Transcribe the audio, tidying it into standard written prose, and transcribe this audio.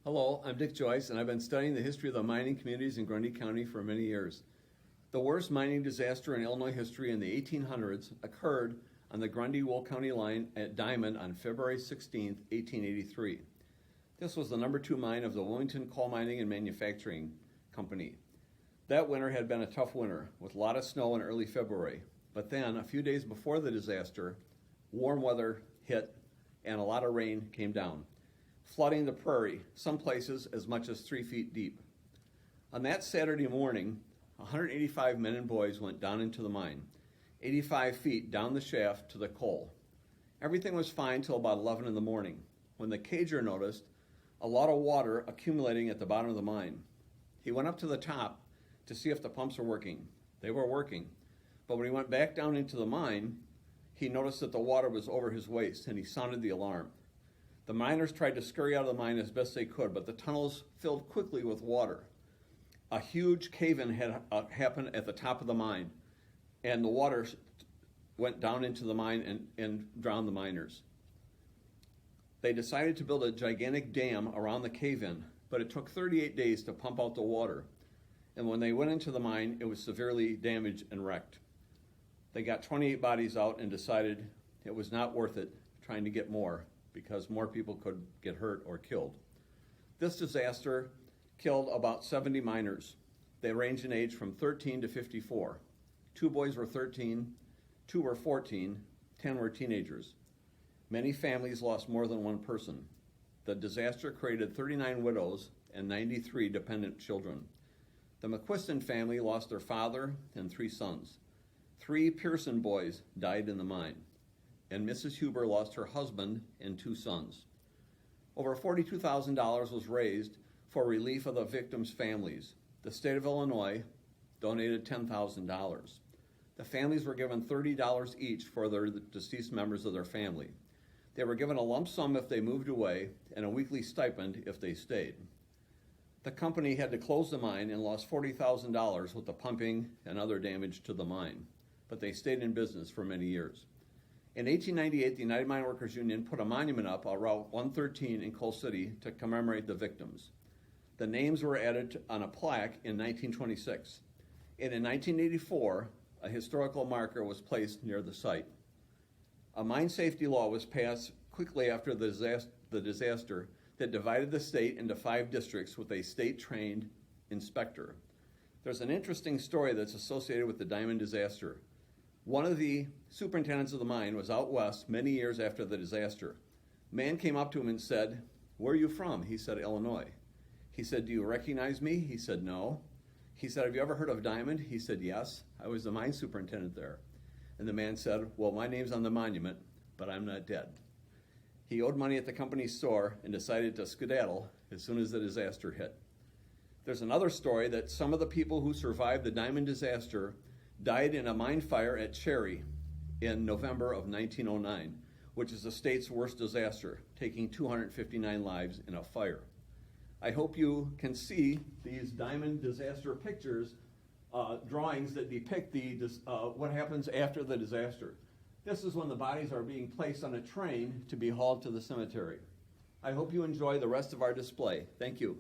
Hello, I'm Dick Joyce, and I've been studying the history of the mining communities in Grundy County for many years. The worst mining disaster in Illinois history in the 1800s occurred on the Grundy-Will County line at Diamond on February 16, 1883. This was the number 2 mine of the Wilmington Coal Mining and Manufacturing Company. That winter had been a tough winter, with a lot of snow in early February. But then, a few days before the disaster, warm weather hit and a lot of rain came down, flooding the prairie, some places as much as 3 feet deep. On that Saturday morning, 185 men and boys went down into the mine, 85 feet down the shaft to the coal. Everything was fine till about 11 in the morning, when the cager noticed a lot of water accumulating at the bottom of the mine. He went up to the top to see if the pumps were working. They were working, but when he went back down into the mine, he noticed that the water was over his waist, and he sounded the alarm. The miners tried to scurry out of the mine as best they could, but the tunnels filled quickly with water. A huge cave-in had happened at the top of the mine, and the water went down into the mine and drowned the miners. They decided to build a gigantic dam around the cave-in, but it took 38 days to pump out the water. And when they went into the mine, it was severely damaged and wrecked. They got 28 bodies out and decided it was not worth it trying to get more, because more people could get hurt or killed. This disaster killed about 70 miners. They ranged in age from 13 to 54. 2 boys were 13, 2 were 14, 10 were teenagers. Many families lost more than one person. The disaster created 39 widows and 93 dependent children. The McQuiston family lost their father and 3 sons. 3 Pearson boys died in the mine, and Mrs. Huber lost her husband and 2 sons. Over $42,000 was raised for relief of the victims' families. The state of Illinois donated $10,000. The families were given $30 each for their deceased members of their family. They were given a lump sum if they moved away and a weekly stipend if they stayed. The company had to close the mine and lost $40,000 with the pumping and other damage to the mine, but they stayed in business for many years. In 1898, the United Mine Workers Union put a monument up on Route 113 in Coal City to commemorate the victims. The names were added on a plaque in 1926, and in 1984, a historical marker was placed near the site. A mine safety law was passed quickly after the disaster that divided the state into 5 districts with a state-trained inspector. There's an interesting story that's associated with the diamond disaster. One of the superintendents of the mine was out west many years after the disaster. A man came up to him and said, "Where are you from?" He said, "Illinois." He said, "Do you recognize me?" He said, "No." He said, "Have you ever heard of Diamond?" He said, "Yes, I was the mine superintendent there." And the man said, "Well, my name's on the monument, but I'm not dead." He owed money at the company's store and decided to skedaddle as soon as the disaster hit. There's another story that some of the people who survived the diamond disaster died in a mine fire at Cherry in November of 1909, which is the state's worst disaster, taking 259 lives in a fire. I hope you can see these diamond disaster pictures, drawings that depict what happens after the disaster. This is when the bodies are being placed on a train to be hauled to the cemetery. I hope you enjoy the rest of our display. Thank you.